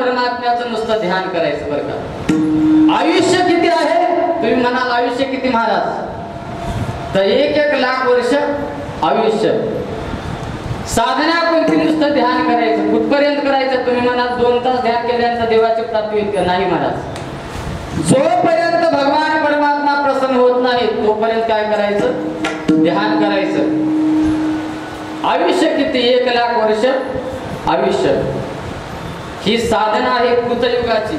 परमात्म्याचं नुसतं ध्यान करायचं बरं का। आयुष्य किती आहे तुम्ही म्हणाल, आयुष्य किती महाराज, तर 1-1 लाख वर्ष आयुष्य। साधना कोणती, नुसतं ध्यान करायचं, कुठपर्यंत करायचं तुम्ही म्हणाल 2 तास ध्यान केल्यानंतर देवाची प्राप्ती होईल का, नाही महाराज। जोपर्यंत भगवान परमात्मा प्रसन्न होत नाही तोपर्यंत काय करायचं, ध्यान करायचं। आयुष्य किती, 1 लाख वर्ष आयुष्य। ही साधना आहे कृतयुगाची,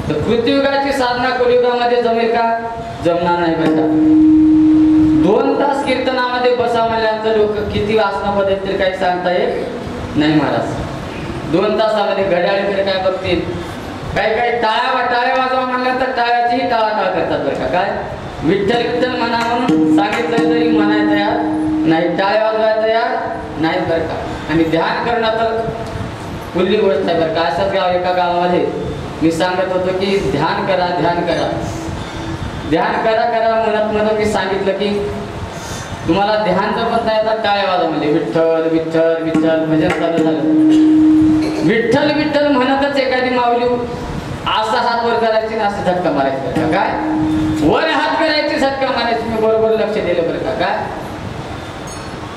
तर कृतयुगाची साधना कलियुगामध्ये जमेल का, जमणार नाही बरं का। 2 तास कीर्तनामध्ये बसा म्हणल्यानंतर लोक किती वासना बदलतील काही सांगता येत नाही महाराज। 2 तासामध्ये घड्याळीकडे काय बघतील, काही टाळ्या वाजवा म्हणल्यानंतर टाळ्याचीही टाळाटाळ करतात बरं का। काय विठ्ठल विठ्ठल म्हणा म्हणून सांगितलं तरी म्हणायचं यार नाही, टाळ्या वाजवायचं यार नाही बरं का। आणि ध्यान करणं तर खुली गोष्ट आहे बरं का। अशाच एका गावामध्ये मी सांगत होतो की ध्यान करा ध्यान करा ध्यान करा म्हणत मी सांगितलं की तुम्हाला ध्यान जर म्हणता येतात टाळ्या वाजवा म्हणजे विठ्ठल विठ्ठल विठ्ठल भजन चालू झालं। विठ्ठल विठ्ठल म्हणतच एखादी माऊली असा हात वर करायची ना असं झटका मारायची, काय वर हात करायची झटका मारायची। मी बरोबर लक्ष दिलं बरं का। काय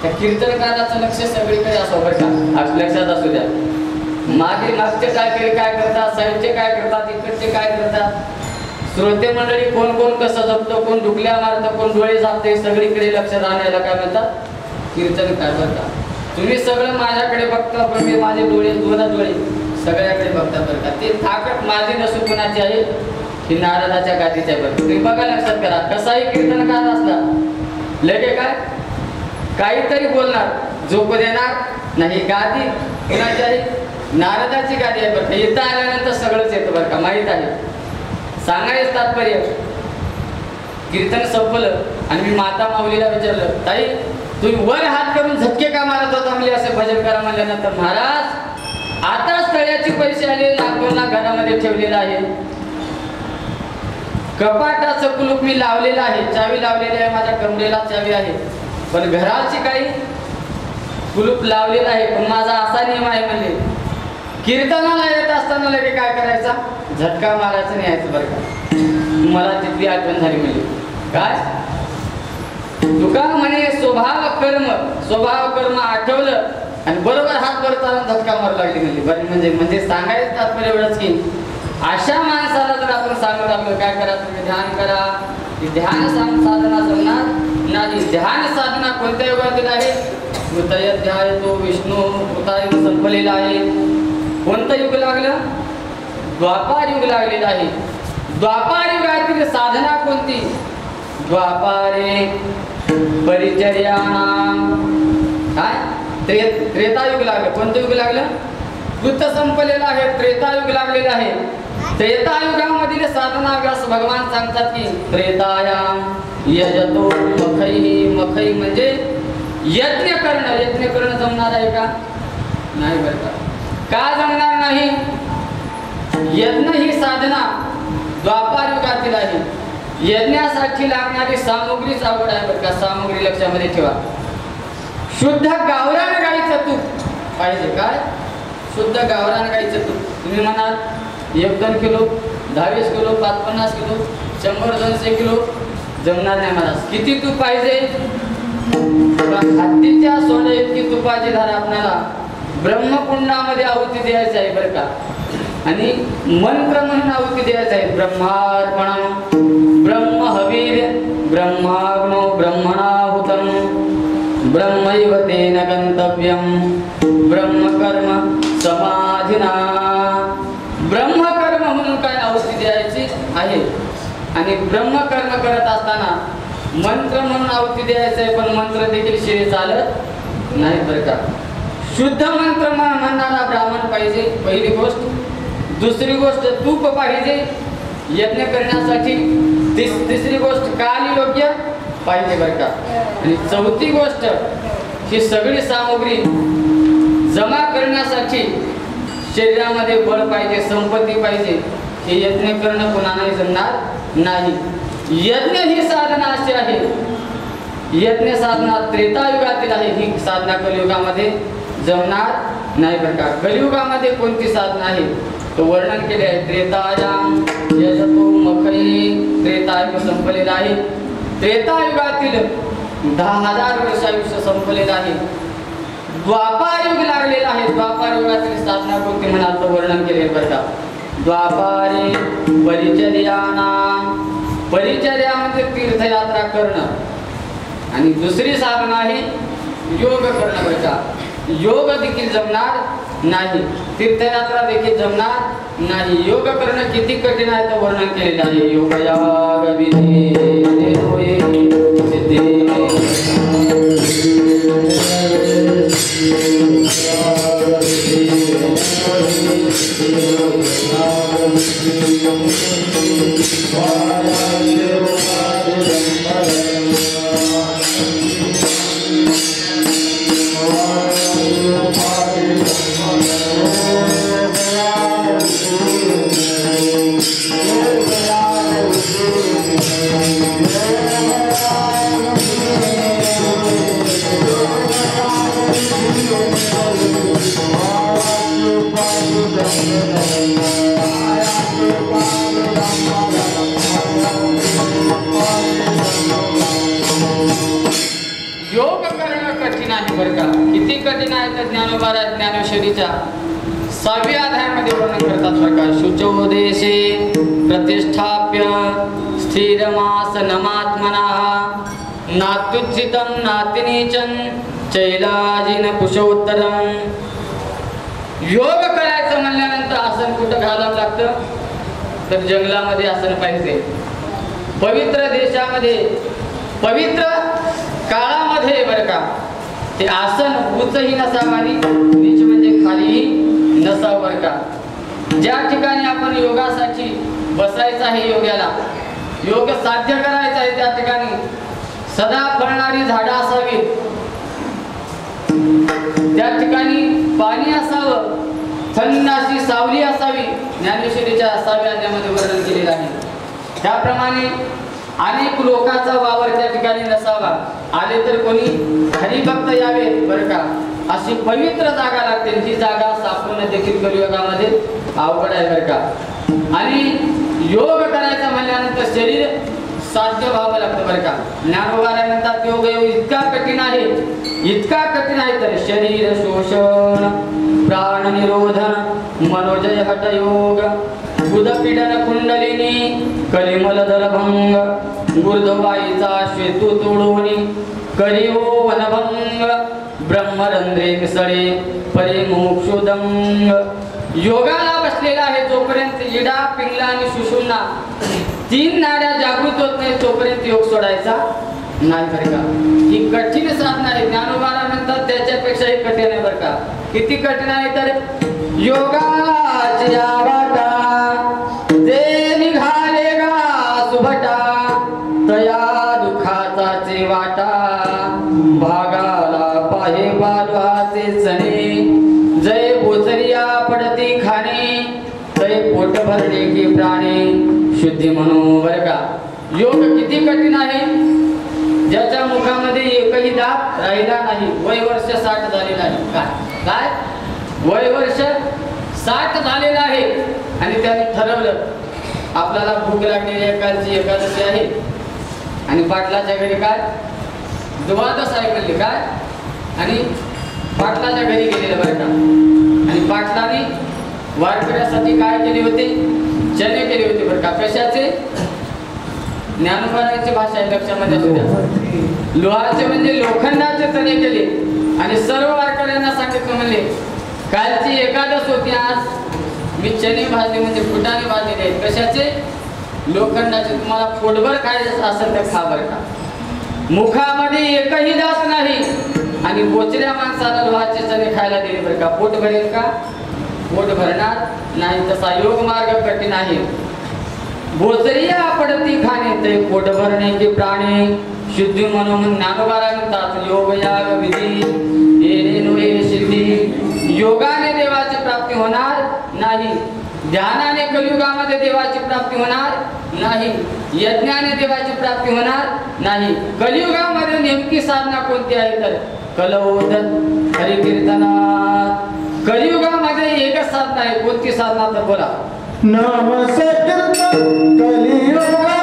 त्या कीर्तनकाराचं लक्ष सगळीकडे असं बरं का, लक्षात असू द्या। मागचे काय करतात, साईडचे काय करतात, इकडचे काय करतात, श्रोते मंडळी कोण कोण कसं जपतो, कोण डुकल्या मारतं, कोण डोळे झापते, सगळीकडे लक्ष राहण्याला काय म्हणतात कीर्तनकार बरं का। तुम्ही सगळं माझ्याकडे बघता पण मी माझे डोळे 2 डोळे सगळ्याकडे बघता बरं का। ते ताकद माझी नसून कुणाची आहे, ही नारदाच्या गादीची आहे बरं। तुम्ही बघा लक्षात करा, कसाही कीर्तनकार असला लगे काय काहीतरी बोलणार, झोप देणार नाही। गादी कुणाची आहे, नारदाची गादी आहे बरं का। इथं आल्यानंतर सगळंच येतं बरं का, माहीत आहे। सांगायचं तात्पर्य कीर्तन संपलं आणि मी माता माऊलीला विचारलं, ताई तुम्ही वर हात करून झटके का मारत होता म्हणजे असे भजन करा म्हणल्यानंतर, महाराज आताच तळ्याचे पैसे आले, लाखोंना घरामध्ये ठेवलेलं आहे, कपाटाचं कुलूप मी लावलेलं आहे, चावी लावलेली आहे, माझ्या कमरेला चावी आहे, पण घराची काही कुलूप लावलेलं आहे, पण माझा असा नियम आहे म्हणजे कीर्तनाला येत असताना लगे काय करायचा, झटका मारायचा नाही यायचं बरं का। मला तिथली आठवण झाली म्हणजे काय तुका म्हणे स्वभाव कर्म आठवलं आणि बरोबर हात वर चालून झटका मारू लागली म्हणजे बरं। म्हणजे सांगायचं तात्पर्य एवढंच की अशा माणसाला जर आपण सांगू लागलो काय करा तुम्ही ध्यान करा, ध्यान साधना जमणार नाही। ध्यान साधना कोणत्या युगातील आहे, कृतयुगाध्याय तो विष्णू कृतायुग संपलेला आहे। कोणतं युग लागलं, द्वापार युग लागलेलं आहे। द्वापार युगातील साधना कोणती, द्वापारे परिचर्याणाम काय त्रेतायुग लागलं। कोणतं युग लागलं, कृत संपलेलं आहे, त्रेतायुग लागलेलं आहे। त्रेतायुगामधील साधना व्यास भगवान सांगतात की त्रेतायाम यजतो मखै म्हणजे यज्ञ करणं जमणार आहे का, नाही बरं का जमणार नाही। यज्ञ ही साधना द्वापार युगातील आहे। यज्ञासाठी लागणारी सामग्रीच आवड आहे बरं का। सामग्री लक्षामध्ये ठेवा, शुद्ध गावरान गाईचं तूप पाहिजे, काय शुद्ध गावरान गाईचं तूप। तुम्ही म्हणाल 1-2 किलो 10-20 किलो 50 किलो 100-200 किलो जमणार नाही महाराज। किती तूप पाहिजे, हत्तीच्या सोन्या इतकी तुपाची धार आपल्याला ब्रह्मकुंडामध्ये आहुती द्यायची आहे बरं का। आणि मंत्र म्हणून आहुती द्यायचं आहे, ब्रह्मार्पणम ब्रह्म हवीर ब्रह्माग्नो ब्रह्मणाहुतम ब्रह्मैव तेन गंतव्यम ब्रह्मकर्म समाधिना। ब्रह्मकर्म म्हणून काय आहुती द्यायची आहे आणि ब्रह्मकर्म करत असताना मंत्र म्हणून आहुती द्यायचं आहे, पण मंत्र देखील शिळे चालत नाही बरं का। शुद्ध मंत्र म्हणणारा ब्राह्मण पाहिजे पहिली गोष्ट। दुसरी गोष्ट तूप पाहिजे यज्ञ करण्यासाठी। तिसरी गोष्ट काल योग्य पाहिजे बरं का। आणि चौथी गोष्ट ही सगळी सामग्री जमा करण्यासाठी शरीरामध्ये बळ पाहिजे, संपत्ती पाहिजे। हे यज्ञ करणं कोणालाही जमणार नाही। यज्ञ ही साधना अशी आहे, यज्ञ साधना त्रेतायुगातील आहे, ही साधना कलियुगामध्ये जमणार नाही बरं का। कलियुगामध्ये कोणती साधना आहे, तो वर्णन केले आहे. त्रेतायाम यजतो मखई, त्रेतायुग संपलेला आहे. त्रेतायुगातील 10,000 वर्ष आयुष्य संपलेलं आहे. द्वापार युग लागलेला आहे. द्वापार युगातील स्थापना कोणती म्हणाल तर वर्णन केले बरं का. द्वापारे परिचर्याना, परिचर्या म्हणजे तीर्थयात्रा करणं आणि दुसरी साधना आहे योग करणं बरं का. योग देखील जमणार नाही, तीर्थयात्रा देखील जमणार नाही. योग करणं किती कठीण आहे तर वर्णन केलेलं आहे. योगयाग विधी सिद्धी योग करणं कठीण आहे बरं का. किती कठीण आहे तर ज्ञानोबा ज्ञानेश्वरीच्या 6व्या अध्यायामध्ये वर्णन करतात बरं का. शुचोदेशे प्रतिष्ठाप्य स्थिरमासनमात्मना नात्युज्जितं नातिनीचं चैलाजिन कुशोत्तरं. योग करायचं म्हणल्यानंतर आसन कुठं घालावं लागतं तर जंगलामध्ये आसन पाहिजे. पवित्र देशामध्ये पवित्र काळामध्ये बरं का ते आसन उंचही नसावं आणि नीच म्हणजे खालीही नसावं बरं का. ज्या ठिकाणी आपण योगासाठी बसायचं आहे, योग्याला योग साध्य करायचा आहे त्या ठिकाणी सदा फळणारी झाडं असावीत, त्या ठिकाणी पाणी असावं, थंड अशी सावली असावी. ज्ञानेश्वरीच्या 6व्या अध्यायामध्ये वर्णन केलेलं आहे. त्याप्रमाणे अनेक लोकांचा वावर त्या ठिकाणी नसावा. आले तर कोणी हरिभक्त यावेत बरं का. अशी पवित्र जागा लागते. जी जागा सापडणं देखील कलियुगामध्ये अवघड आहे बरं का. आणि योग करायचा म्हणल्यानंतर शरीर साध्य व्हावं लागतं बरं का. ज्ञानोबा म्हणतात योग इतका कठीण आहे, इतका कठीण आहे तर शरीर शोषण, प्राण निरोधन, मनोजय हठ योग, उदपीडन कुंडलिनी, कलिमल दलभंग, गुर्धवाईचा श्वेतू तोडोनी, करिओ वनभंग, ब्रह्मरंध्रे मिसळे, परिमोक्षोदंग. योगाला बसलेला आहे जोपर्यंत इडा, पिंगला आणि सुषुम्ना 3 नाड्या जागृत होत नाही तोपर्यंत योग सोडायचा नाही बरं का. ही कठीण साधना आहे. ज्ञानोबाला म्हणतात त्याच्यापेक्षाही कठीण आहे बरं का. किती कठीण आहे तर योगाची वाटा जे निघाले गा सुभटा, तया दुखाचाचे वाटा भागाला पाहे बालवाचे चणे, जय बोचरिया पडती खाणे, तय पोट भरणे की प्राणे, शुद्धी म्हणू बरं का. योग किती कठीण आहे. ज्याच्या मुखामध्ये एकही दात राहिला नाही. वय वर्ष 60 झालेलं आहे. काय वय वर्ष 60 झालेलं आहे आणि त्याने ठरवलं आपल्याला भूक लागलेली एकादशी एकादशी आहे आणि पाटलाच्या घरी काय द्वादश आहे म्हणले काय. आणि पाटलाच्या घरी गेलेलं बरं का. आणि पाटलाने वारकऱ्यासाठी काय केले होते, चणे केले होते बरं का. कशाचे, ज्ञानोबाची भाषा आहे लक्षामध्ये असू द्या. लोहाचे म्हणजे लोखंडाचे चणे केले आणि सर्व वारकऱ्यांना सांगितलं म्हणले कालची एकादश होती, आज मी चणे भाजले म्हणजे फुटाने भाजलेले आहेत. कशाचे, लोखंडाचे. तुम्हाला पोटभर खायचं असेल तर खा बरं का. मुखामध्ये एकही दात नाही आणि बोचऱ्या माणसाला लोहाचे चणे खायला दिले बरं का. पोट भरेल का, पोट भरणार नाही. तसा योग मार्ग कठीण आहे. बोचरिया पडती खाणे ते पोट भरणे की प्राणे, शुद्धी म्हणून ज्ञानोबाला म्हणतात योग याग विधी येणे नव्हे सिद्धी. योगाने देवाची प्राप्ती होणार नाही, ध्यानाने कलियुगामध्ये देवाची प्राप्ती होणार नाही, यज्ञाने देवाची प्राप्ती होणार नाही. कलियुगामध्ये नेमकी साधना कोणती आहे तर कलौदत हरिकीर्तनात कलियुगामध्ये एकच साधना आहे. कोणती साधना तर बोला. नाम संकीर्तन कलियुगामध्ये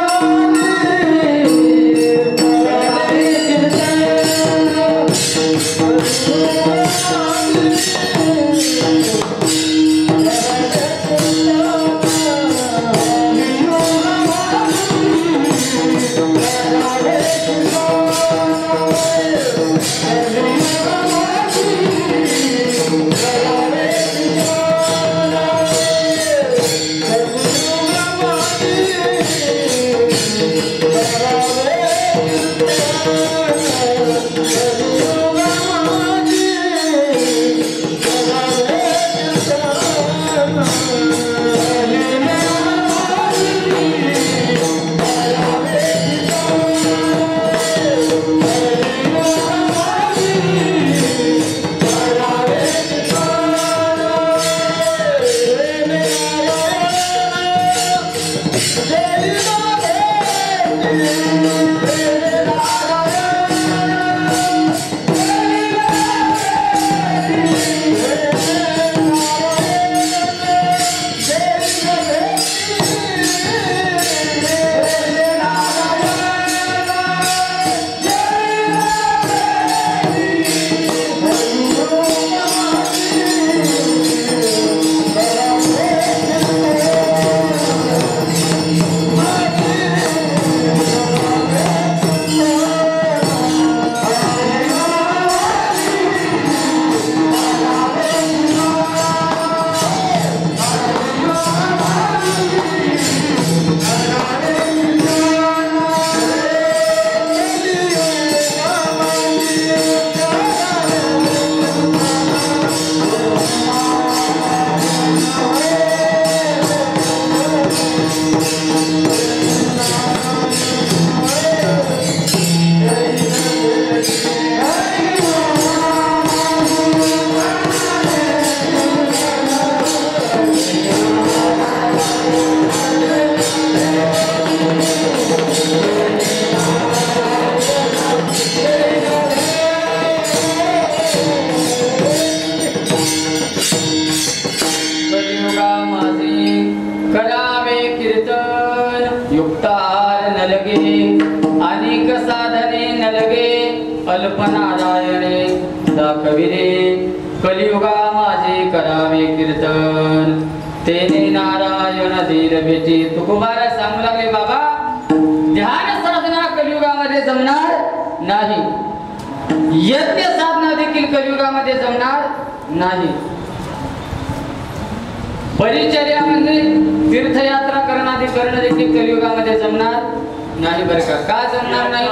अनेक साधने नलगे अल्पनारायणे दाखविले कलियुगा माझे करावे कीर्तन तेने नारायण धीर भेटी. तुकोबारा सांगू लागले बाबा ध्यान साधना कलियुगामध्ये जमणार नाही, यज्ञ साधना देखील कलियुगामध्ये जमणार नाही, परिचर्या म्हणजे तीर्थयात्रा करणं देखील कलियुगामध्ये जमणार नाही. बरं का? का जमणार नाही?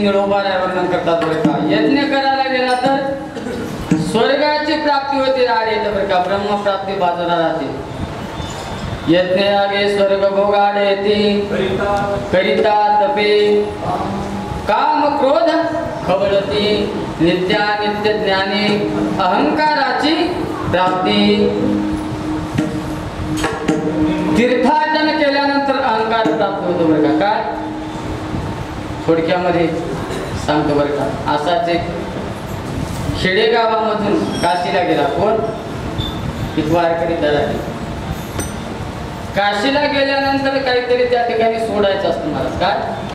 निळोबाऱ्या वर्णन करतात बरं का. यज्ञ करायला गेला तर स्वर्गाची प्राप्ती होते आडे बरं का. ब्रह्मप्राप्ती बाजूला राहते. यज्ञ आगे स्वर्ग भोगाडे येते करिता तपे काम क्रोध खबळती नित्या नित्य ज्ञानी अहंकाराची प्राप्ती. तीर्थाटन केल्यानंतर अहंकार प्राप्त होतो बरं का. काय थोडक्यामध्ये सांगतो बरं का. असाच एक खेडेगावामधून काशीला गेला. कोण वारकरी दराठी. काशीला गेल्यानंतर काहीतरी त्या ठिकाणी सोडायचं असतं महाराज. काय